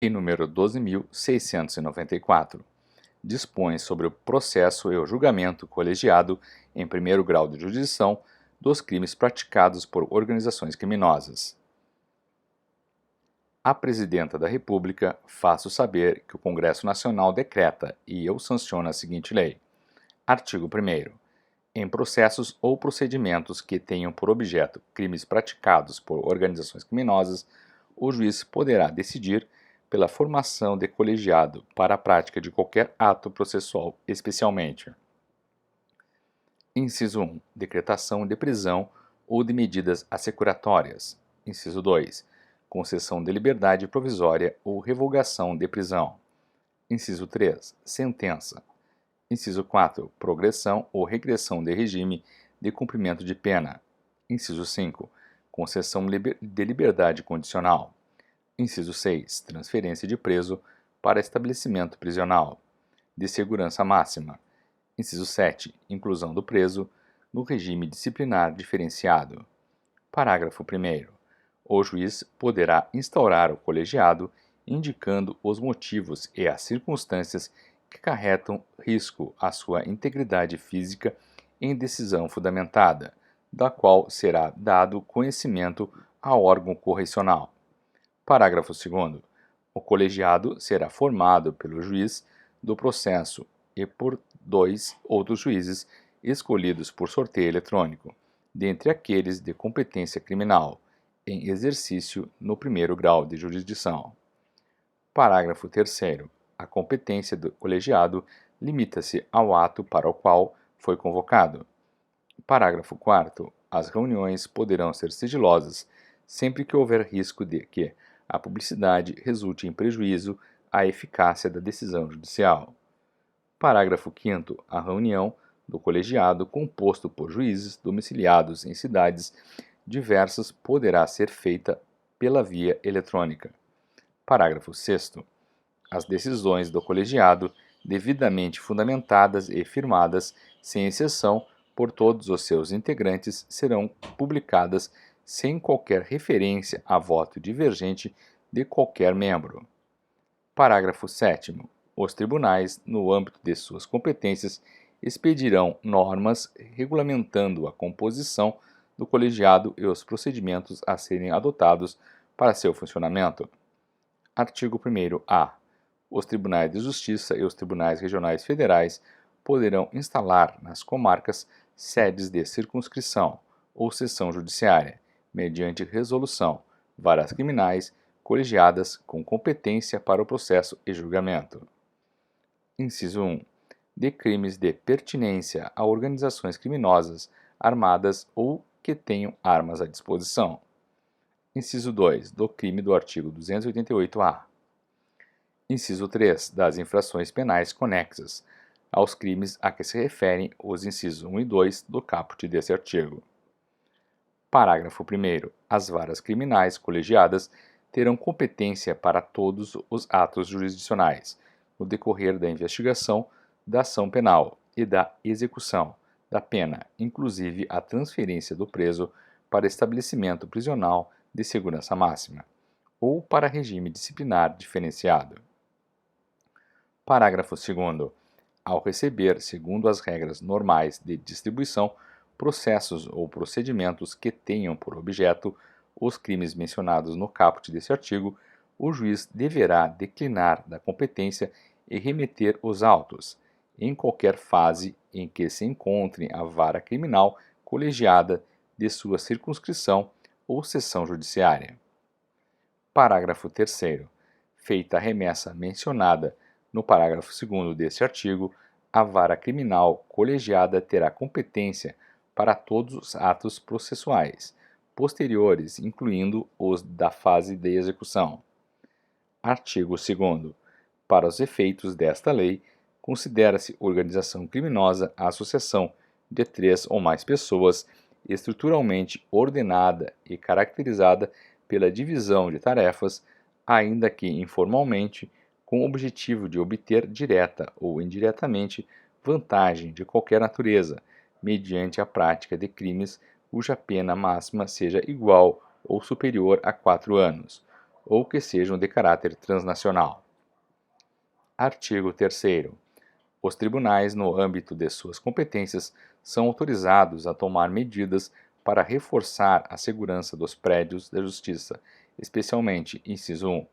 e número 12.694. Dispõe sobre o processo e o julgamento colegiado em primeiro grau de jurisdição dos crimes praticados por organizações criminosas. A Presidenta da República faço saber que o Congresso Nacional decreta e eu sanciono a seguinte lei. Artigo 1º. Em processos ou procedimentos que tenham por objeto crimes praticados por organizações criminosas, o juiz poderá decidir pela formação de colegiado para a prática de qualquer ato processual, especialmente. Inciso 1. Decretação de prisão ou de medidas assecuratórias. Inciso 2. Concessão de liberdade provisória ou revogação de prisão. Inciso 3. Sentença. Inciso 4. Progressão ou regressão de regime de cumprimento de pena. Inciso 5. Concessão de liberdade condicional. Inciso 6. Transferência de preso para estabelecimento prisional de segurança máxima. Inciso 7. Inclusão do preso no regime disciplinar diferenciado. Parágrafo 1º. O juiz poderá instaurar o colegiado indicando os motivos e as circunstâncias que acarretam risco à sua integridade física em decisão fundamentada, da qual será dado conhecimento ao órgão correcional. Parágrafo 2º. O colegiado será formado pelo juiz do processo e por 2 outros juízes escolhidos por sorteio eletrônico, dentre aqueles de competência criminal, em exercício no primeiro grau de jurisdição. Parágrafo 3º. A competência do colegiado limita-se ao ato para o qual foi convocado. Parágrafo 4º. As reuniões poderão ser sigilosas, sempre que houver risco de que a publicidade resulte em prejuízo à eficácia da decisão judicial. Parágrafo 5º. A reunião do colegiado, composto por juízes domiciliados em cidades diversas, poderá ser feita pela via eletrônica. Parágrafo 6º. As decisões do colegiado, devidamente fundamentadas e firmadas, sem exceção, por todos os seus integrantes, serão publicadas sem qualquer referência a voto divergente de qualquer membro. Parágrafo 7º. Os tribunais, no âmbito de suas competências, expedirão normas regulamentando a composição do colegiado e os procedimentos a serem adotados para seu funcionamento. Artigo 1º-A. Os tribunais de justiça e os tribunais regionais federais poderão instalar nas comarcas sedes de circunscrição ou seção judiciária, mediante resolução, varas criminais colegiadas com competência para o processo e julgamento. Inciso 1. De crimes de pertinência a organizações criminosas, armadas ou que tenham armas à disposição. Inciso 2. Do crime do artigo 288-A. Inciso 3. Das infrações penais conexas aos crimes a que se referem os incisos 1 e 2 do caput desse artigo. Parágrafo 1º. As varas criminais colegiadas terão competência para todos os atos jurisdicionais, no decorrer da investigação, da ação penal e da execução da pena, inclusive a transferência do preso para estabelecimento prisional de segurança máxima, ou para regime disciplinar diferenciado. Parágrafo 2º. Ao receber, segundo as regras normais de distribuição, processos ou procedimentos que tenham por objeto os crimes mencionados no caput desse artigo, o juiz deverá declinar da competência e remeter os autos, em qualquer fase em que se encontre a vara criminal colegiada de sua circunscrição ou seção judiciária. Parágrafo 3º. Feita a remessa mencionada no parágrafo 2º deste artigo, a vara criminal colegiada terá competência para todos os atos processuais posteriores, incluindo os da fase de execução. Artigo 2º. Para os efeitos desta lei, considera-se organização criminosa a associação de 3 ou mais pessoas estruturalmente ordenada e caracterizada pela divisão de tarefas, ainda que informalmente, com o objetivo de obter direta ou indiretamente vantagem de qualquer natureza, mediante a prática de crimes cuja pena máxima seja igual ou superior a 4 anos, ou que sejam de caráter transnacional. Artigo 3º. Os tribunais, no âmbito de suas competências, são autorizados a tomar medidas para reforçar a segurança dos prédios da Justiça, especialmente, inciso 1,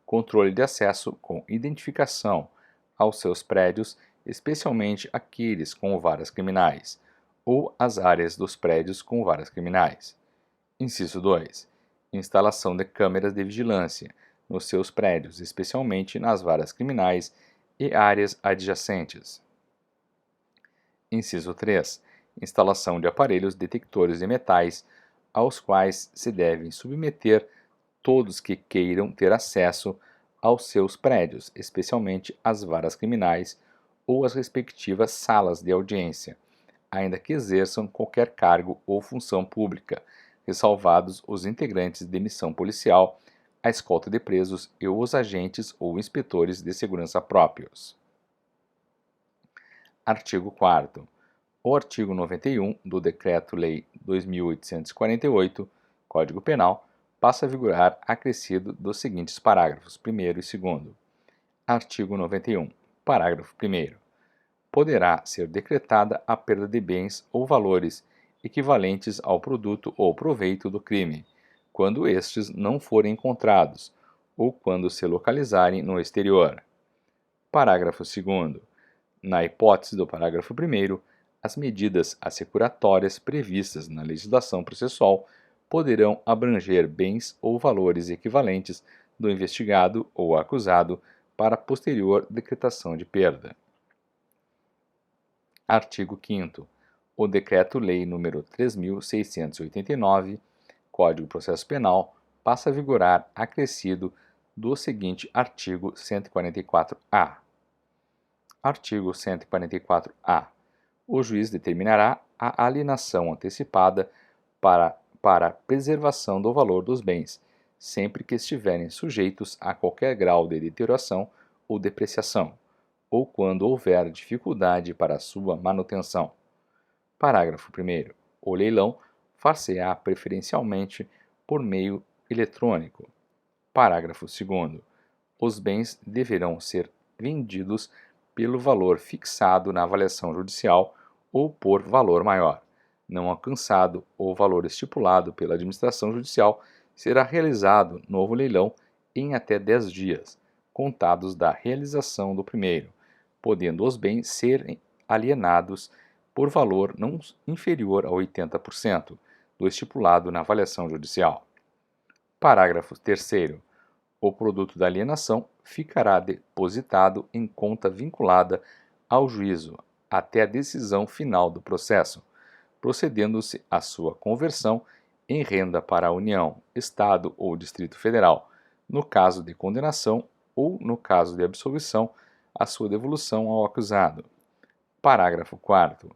controle de acesso com identificação aos seus prédios, especialmente aqueles com varas criminais, ou as áreas dos prédios com varas criminais. Inciso 2. Instalação de câmeras de vigilância nos seus prédios, especialmente nas varas criminais e áreas adjacentes. Inciso 3. Instalação de aparelhos detectores de metais, aos quais se devem submeter todos que queiram ter acesso aos seus prédios, especialmente as varas criminais ou as respectivas salas de audiência, ainda que exerçam qualquer cargo ou função pública, ressalvados os integrantes de missão policial, a escolta de presos e os agentes ou inspetores de segurança próprios. Artigo 4º. O artigo 91 do Decreto-Lei 2.848, Código Penal, passa a vigorar acrescido dos seguintes parágrafos 1º e 2º. Artigo 91. Parágrafo 1º. Poderá ser decretada a perda de bens ou valores equivalentes ao produto ou proveito do crime, quando estes não forem encontrados ou quando se localizarem no exterior. Parágrafo 2º. Na hipótese do parágrafo 1º, as medidas assecuratórias previstas na legislação processual poderão abranger bens ou valores equivalentes do investigado ou acusado para posterior decretação de perda. Artigo 5º. O Decreto-Lei nº 3.689, Código de Processo Penal, passa a vigorar acrescido do seguinte artigo 144-A. Artigo 144-A. O juiz determinará a alienação antecipada para preservação do valor dos bens, sempre que estiverem sujeitos a qualquer grau de deterioração ou depreciação, ou quando houver dificuldade para sua manutenção. Parágrafo 1º. O leilão far-se-á preferencialmente por meio eletrônico. Parágrafo 2º. Os bens deverão ser vendidos pelo valor fixado na avaliação judicial ou por valor maior. Não alcançado o valor estipulado pela administração judicial, será realizado novo leilão em até 10 dias, contados da realização do primeiro, podendo os bens serem alienados por valor não inferior a 80% do estipulado na avaliação judicial. Parágrafo 3º. O produto da alienação ficará depositado em conta vinculada ao juízo até a decisão final do processo, procedendo-se à sua conversão em renda para a União, Estado ou Distrito Federal, no caso de condenação ou, no caso de absolvição, a sua devolução ao acusado. Parágrafo 4º.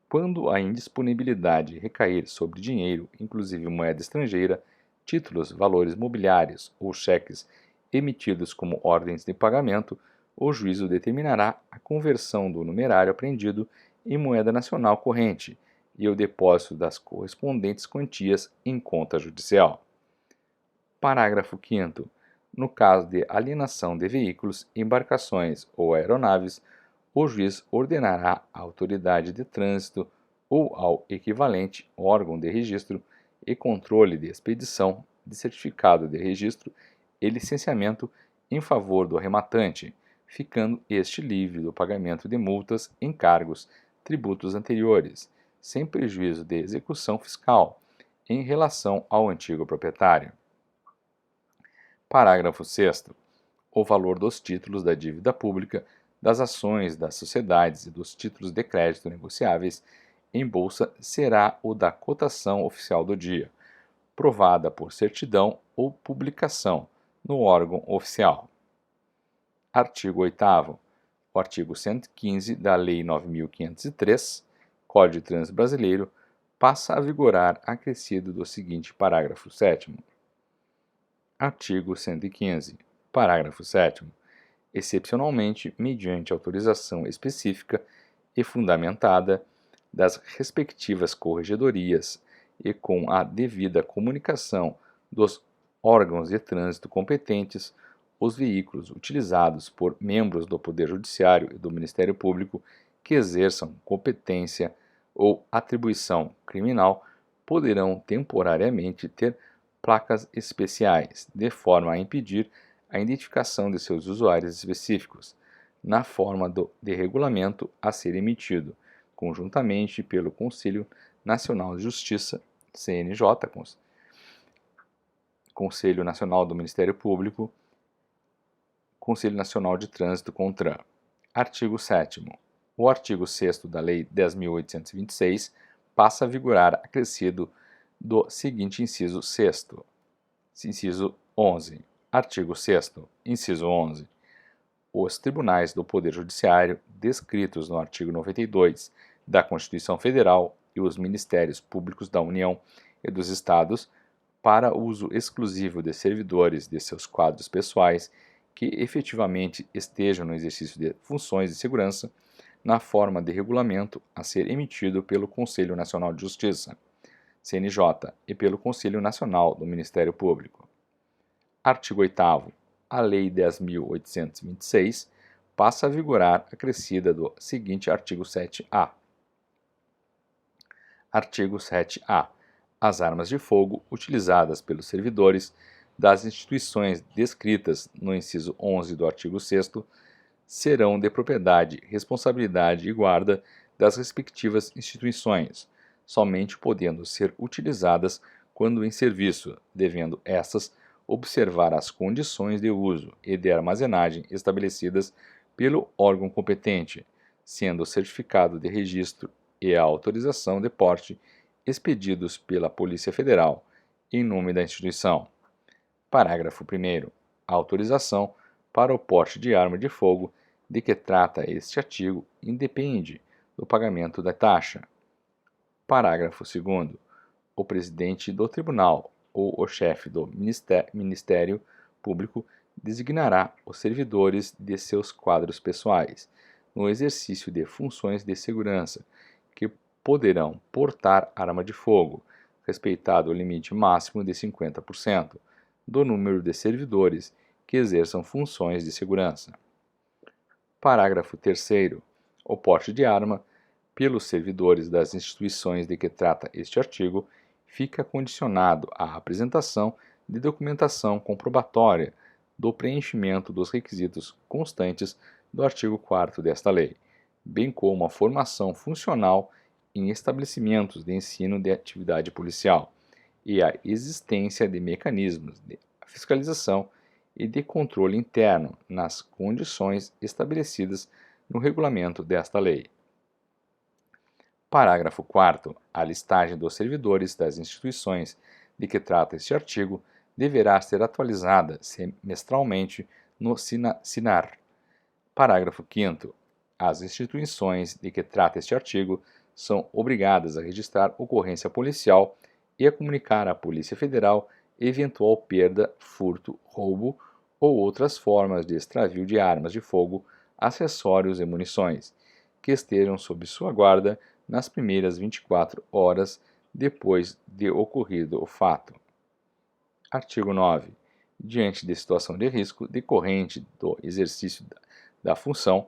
Quando a indisponibilidade recair sobre dinheiro, inclusive moeda estrangeira, títulos, valores mobiliários ou cheques emitidos como ordens de pagamento, o juízo determinará a conversão do numerário apreendido em moeda nacional corrente e o depósito das correspondentes quantias em conta judicial. Parágrafo 5º. No caso de alienação de veículos, embarcações ou aeronaves, o juiz ordenará à autoridade de trânsito ou ao equivalente órgão de registro e controle de expedição de certificado de registro e licenciamento em favor do arrematante, ficando este livre do pagamento de multas, encargos, tributos anteriores, sem prejuízo de execução fiscal, em relação ao antigo proprietário. Parágrafo 6º. O valor dos títulos da dívida pública, das ações das sociedades e dos títulos de crédito negociáveis em bolsa será o da cotação oficial do dia, provada por certidão ou publicação no órgão oficial. Artigo 8º. O artigo 115 da Lei 9.503, Código de Trânsito Brasileiro, passa a vigorar acrescido do seguinte parágrafo 7º. Artigo 115. Parágrafo 7º. Excepcionalmente, mediante autorização específica e fundamentada das respectivas corregedorias e com a devida comunicação dos órgãos de trânsito competentes, os veículos utilizados por membros do Poder Judiciário e do Ministério Público que exerçam competência ou atribuição criminal poderão temporariamente ter placas especiais, de forma a impedir a identificação de seus usuários específicos, na forma de regulamento a ser emitido, conjuntamente pelo Conselho Nacional de Justiça, CNJ, Conselho Nacional do Ministério Público, Conselho Nacional de Trânsito, CONTRAN. Artigo 7º. O artigo 6º da Lei 10.826 passa a vigorar acrescido do seguinte inciso 6º. Inciso 11. Artigo 6º. Inciso 11. Os tribunais do Poder Judiciário, descritos no artigo 92 da Constituição Federal, e os Ministérios Públicos da União e dos Estados, para uso exclusivo de servidores de seus quadros pessoais que efetivamente estejam no exercício de funções de segurança, na forma de regulamento a ser emitido pelo Conselho Nacional de Justiça, CNJ, e pelo Conselho Nacional do Ministério Público. Artigo 8º. A Lei 10.826 passa a vigorar acrescida do seguinte artigo 7A. Artigo 7A. As armas de fogo utilizadas pelos servidores das instituições descritas no inciso 11 do artigo 6º serão de propriedade, responsabilidade e guarda das respectivas instituições, somente podendo ser utilizadas quando em serviço, devendo estas observar as condições de uso e de armazenagem estabelecidas pelo órgão competente, sendo o certificado de registro e a autorização de porte expedidos pela Polícia Federal em nome da instituição. Parágrafo 1º. A autorização para o porte de arma de fogo de que trata este artigo independe do pagamento da taxa. Parágrafo 2º. O presidente do tribunal ou o chefe do Ministério Público designará os servidores de seus quadros pessoais no exercício de funções de segurança que poderão portar arma de fogo, respeitado o limite máximo de 50% do número de servidores que exerçam funções de segurança. Parágrafo 3º. O porte de arma pelos servidores das instituições de que trata este artigo fica condicionado à apresentação de documentação comprobatória do preenchimento dos requisitos constantes do artigo 4º desta lei, bem como a formação funcional em estabelecimentos de ensino de atividade policial e a existência de mecanismos de fiscalização e de controle interno nas condições estabelecidas no regulamento desta lei. Parágrafo 4º. A listagem dos servidores das instituições de que trata este artigo deverá ser atualizada semestralmente no SINAR. Parágrafo 5º. As instituições de que trata este artigo são obrigadas a registrar ocorrência policial e a comunicar à Polícia Federal eventual perda, furto, roubo ou outras formas de extravio de armas de fogo, acessórios e munições, que estejam sob sua guarda nas primeiras 24 horas depois de ocorrido o fato. Artigo 9. Diante de situação de risco decorrente do exercício da função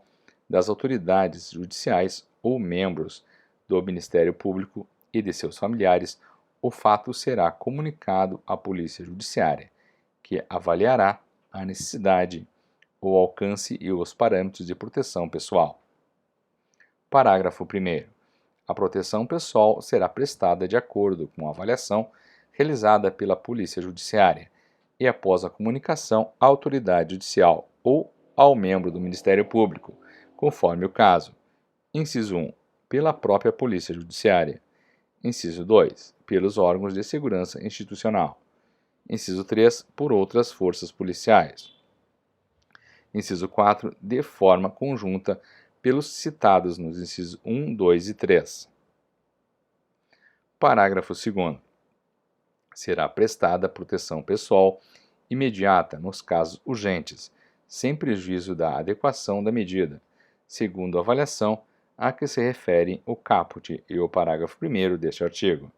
das autoridades judiciais ou membros do Ministério Público e de seus familiares, o fato será comunicado à Polícia Judiciária, que avaliará a necessidade, o alcance e os parâmetros de proteção pessoal. Parágrafo 1º. A proteção pessoal será prestada de acordo com a avaliação realizada pela Polícia Judiciária e após a comunicação à autoridade judicial ou ao membro do Ministério Público, conforme o caso. Inciso 1. Pela própria Polícia Judiciária. Inciso 2. Pelos órgãos de segurança institucional. Inciso 3. Por outras forças policiais. Inciso 4. De forma conjunta pelos citados nos incisos 1, 2 e 3. Parágrafo 2º. Será prestada proteção pessoal imediata nos casos urgentes, sem prejuízo da adequação da medida, segundo a avaliação a que se referem o caput e o parágrafo 1º deste artigo.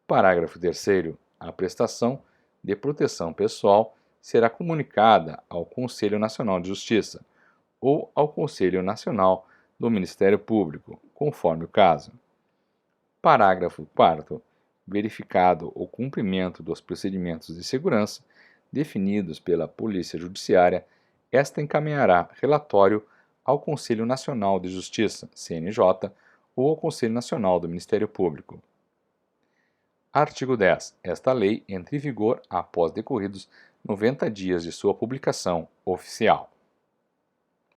Parágrafo 3º. A prestação de proteção pessoal será comunicada ao Conselho Nacional de Justiça ou ao Conselho Nacional do Ministério Público, conforme o caso. Parágrafo 4º. Verificado o cumprimento dos procedimentos de segurança definidos pela Polícia Judiciária, esta encaminhará relatório ao Conselho Nacional de Justiça, CNJ, ou ao Conselho Nacional do Ministério Público. Artigo 10. Esta lei entra em vigor após decorridos 90 dias de sua publicação oficial.